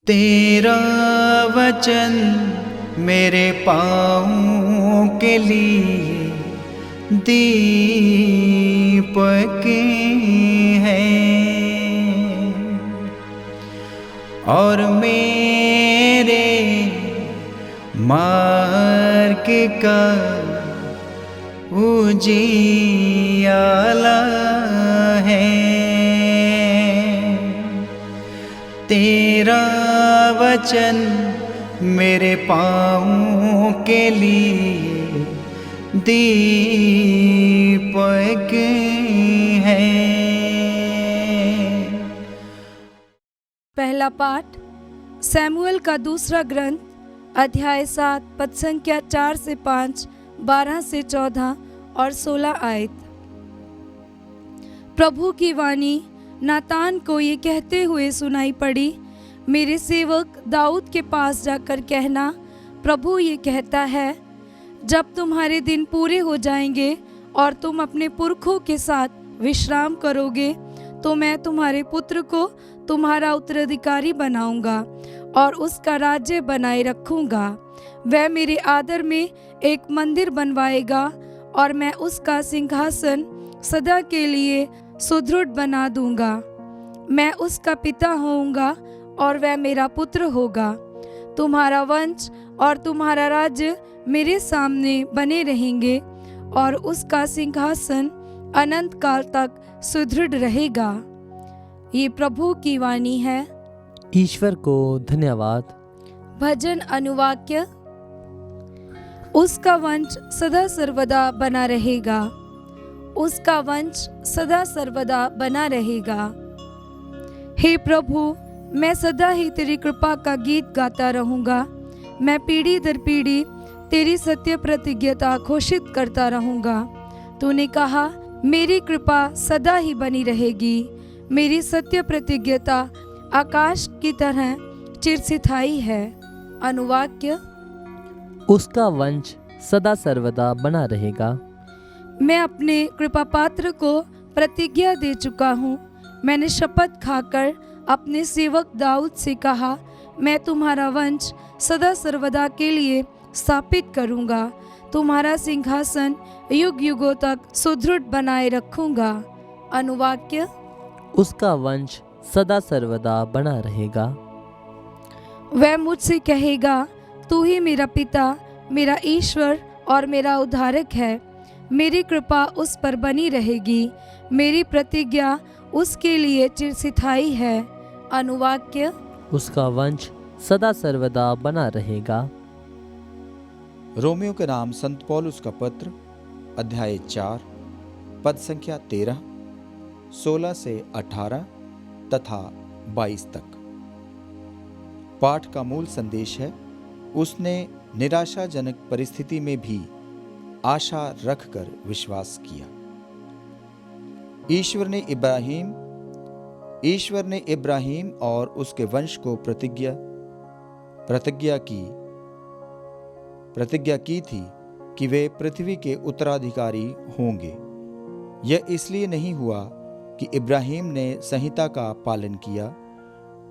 तेरा वचन मेरे पाँवों के लिए दीपक है और मेरे मार्ग का उजियाला है। तेरा वचन मेरे पाँवों के लिए दीपक है। पहला पाठ सैमुअल का दूसरा ग्रंथ अध्याय 7 पद संख्या 4 से 5, 12 से 14 और 16 आयत। प्रभु की वाणी नातान को ये कहते हुए सुनाई पड़ी, मेरे सेवक दाऊद के पास जाकर कहना, प्रभु ये कहता है, जब तुम्हारे दिन पूरे हो जाएंगे और तुम अपने पुरखों के साथ विश्राम करोगे, तो मैं तुम्हारे पुत्र को तुम्हारा उत्तराधिकारी बनाऊंगा और उसका राज्य बनाए रखूंगा। वह मेरे आदर में एक मंदिर बनवाएगा और मैं उसका सिंहासन सदा के लिए सुदृढ़ बना दूंगा। मैं उसका पिता होऊंगा और वह मेरा पुत्र होगा। तुम्हारा वंश और तुम्हारा राज्य मेरे सामने बने रहेंगे और उसका सिंहासन अनंत काल तक सुदृढ़ रहेगा। ये प्रभु की वाणी है। ईश्वर को धन्यवाद। भजन अनुवाक्य। उसका वंश सदा सर्वदा बना रहेगा। उसका वंश सदा सर्वदा बना रहेगा। हे प्रभु, मैं सदा ही तेरी कृपा का गीत गाता रहूंगा। मैं पीढ़ी दर पीढ़ी तेरी सत्य प्रतिज्ञता घोषित करता रहूंगा। तूने कहा, मेरी कृपा सदा ही बनी रहेगी। मेरी सत्य प्रतिज्ञता आकाश की तरह चिरस्थायी है। अनुवाक्य। उसका वंश सदा सर्वदा बना रहेगा। मैं अपने कृपा पात्र को प्रतिज्ञा दे चुका हूँ। मैंने शपथ खाकर अपने सेवक दाऊद से कहा, मैं तुम्हारा वंश सदा सर्वदा के लिए स्थापित करूँगा। तुम्हारा सिंहासन युग युगों तक सुदृढ़ बनाए रखूँगा। अनुवाक्य। उसका वंश सदा सर्वदा बना रहेगा। वह मुझसे कहेगा, तू ही मेरा पिता, मेरा ईश्वर और मेरा उद्धारक है। मेरी कृपा उस पर बनी रहेगी। मेरी प्रतिज्ञा उसके लिए चिरस्थायी है। अनुवाक्य। उसका वंश सदा सर्वदा बना रहेगा। रोमियो के नाम संत पौलुस का पत्र अध्याय 4 पद संख्या 13, 16 से 18 तथा 22 तक। पाठ का मूल संदेश है, उसने निराशाजनक परिस्थिति में भी आशा रखकर विश्वास किया। ईश्वर ने इब्राहिम और उसके वंश को प्रतिज्ञा की थी कि वे पृथ्वी के उत्तराधिकारी होंगे। यह इसलिए नहीं हुआ कि इब्राहिम ने संहिता का पालन किया,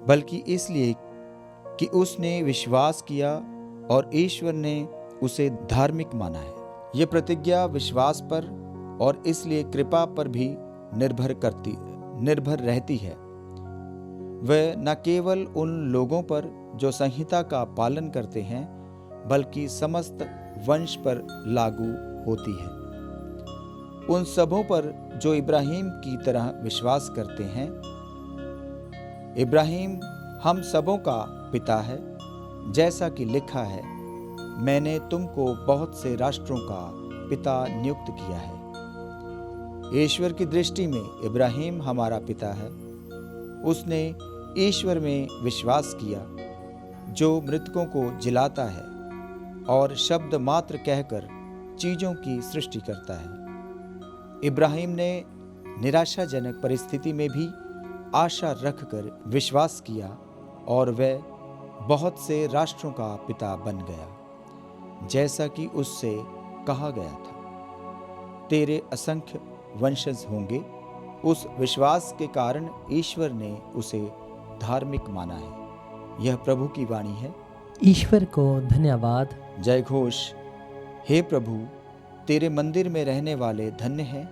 बल्कि इसलिए कि उसने विश्वास किया और ईश्वर ने उसे धार्मिक माना है। यह प्रतिज्ञा विश्वास पर और इसलिए कृपा पर भी निर्भर रहती है। वह न केवल उन लोगों पर जो संहिता का पालन करते हैं, बल्कि समस्त वंश पर लागू होती है। उन सबों पर जो इब्राहिम की तरह विश्वास करते हैं। इब्राहिम हम सबों का पिता है, जैसा कि लिखा है, मैंने तुमको बहुत से राष्ट्रों का पिता नियुक्त किया है। ईश्वर की दृष्टि में इब्राहिम हमारा पिता है। उसने ईश्वर में विश्वास किया, जो मृतकों को जिलाता है और शब्द मात्र कहकर चीजों की सृष्टि करता है। इब्राहिम ने निराशाजनक परिस्थिति में भी आशा रखकर विश्वास किया और वह बहुत से राष्ट्रों का पिता बन गया, जैसा कि उससे कहा गया था, तेरे असंख्य वंशज होंगे। उस विश्वास के कारण ईश्वर ने उसे धार्मिक माना है। यह प्रभु की वाणी है। ईश्वर को धन्यवाद। जय घोष। हे प्रभु, तेरे मंदिर में रहने वाले धन्य हैं,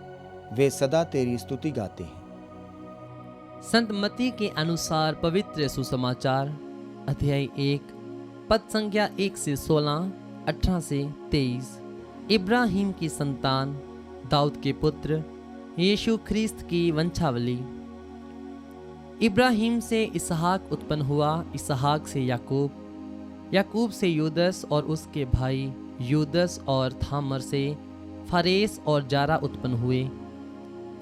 वे सदा तेरी स्तुति गाते हैं। संत मत्ती के अनुसार पवित्र सुसमाचार अध्याय 1 पद संख्या 1 से 16, 18 से 23। इब्राहिम की संतान, दाऊद के पुत्र, यीशु ख्रीस्त की वंशावली। इब्राहिम से इसहाक उत्पन्न हुआ, इसहाक से याकूब, याकूब से यूदस और उसके भाई यूदस और थामर से फारेस और जारा उत्पन्न हुए।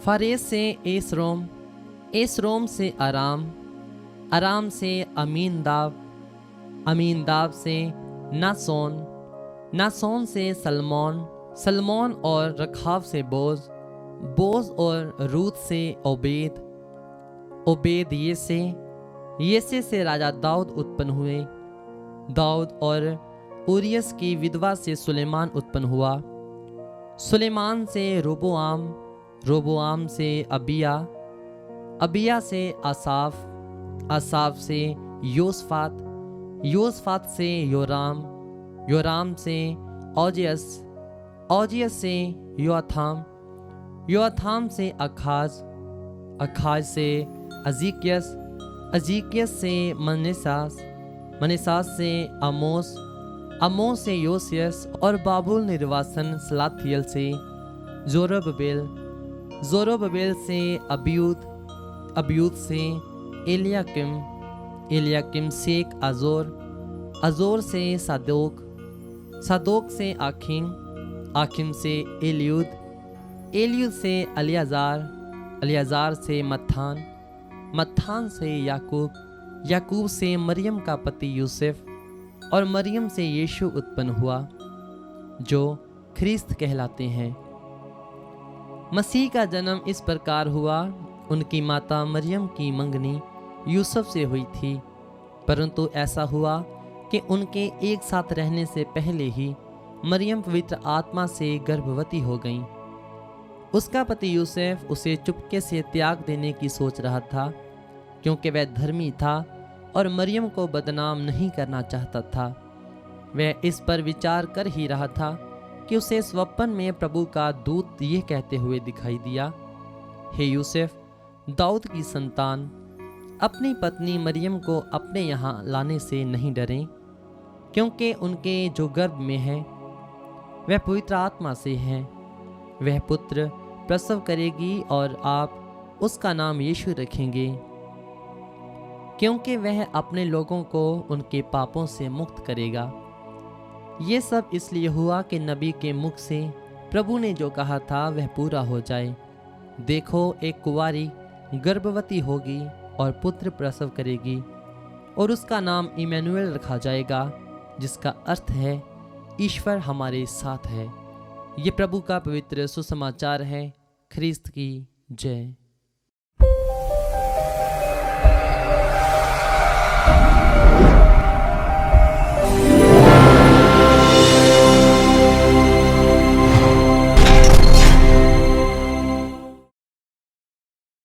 फारेस से एसरोम, एसरोम से अराम, अराम से अमीनदाब, अमीनदाब से नासोन, नासोन से सलमोन, सलमोन और रखाव से बोज, बोज और रूत से ओबेद, ओबेद येसे से राजा दाऊद उत्पन्न हुए। दाऊद और उरियस की विधवा से सुलेमान उत्पन्न हुआ। सुलेमान से रोबोआम, रोबोआम से अबिया, अबिया से आसाफ, आसाफ से योसफात, योसफात से योराम, योराम से औजियस, औजियस से योआथाम, योआथाम से अखाज, अखाज से अजीकियस, अजीकियस से मनेसास, मनेसास से आमोस, आमोस से योसियस और बाबुल निर्वासन सलाथियल से जोरबेल, जोरबेल से अबियूद, अबियूद से एलियाकिम, एलियाकिम से अजोर, अजोर से सादोक, सादोक से आखिम, आखिम से एलियूद, एलियूद से अलियाजार, अलियाजार से मत्थान, मत्थान से याकूब, याकूब से मरियम का पति यूसुफ और मरियम से यीशु उत्पन्न हुआ, जो ख्रीस्त कहलाते हैं। मसीह का जन्म इस प्रकार हुआ। उनकी माता मरियम की मंगनी यूसुफ से हुई थी, परंतु ऐसा हुआ कि उनके एक साथ रहने से पहले ही मरियम पवित्र आत्मा से गर्भवती हो गई। उसका पति यूसुफ उसे चुपके से त्याग देने की सोच रहा था, क्योंकि वह धर्मी था और मरियम को बदनाम नहीं करना चाहता था। वह इस पर विचार कर ही रहा था कि उसे स्वप्न में प्रभु का दूत ये कहते हुए दिखाई दिया, हे यूसुफ, दाऊद की संतान, अपनी पत्नी मरियम को अपने यहाँ लाने से नहीं डरें, क्योंकि उनके जो गर्भ में है वह पवित्र आत्मा से है। वह पुत्र प्रसव करेगी और आप उसका नाम यीशु रखेंगे, क्योंकि वह अपने लोगों को उनके पापों से मुक्त करेगा। ये सब इसलिए हुआ कि नबी के मुख से प्रभु ने जो कहा था वह पूरा हो जाए। देखो, एक कुंवारी गर्भवती होगी और पुत्र प्रसव करेगी और उसका नाम इमैनुएल रखा जाएगा, जिसका अर्थ है ईश्वर हमारे साथ है। ये प्रभु का पवित्र सुसमाचार है। ख्रीस्त की जय।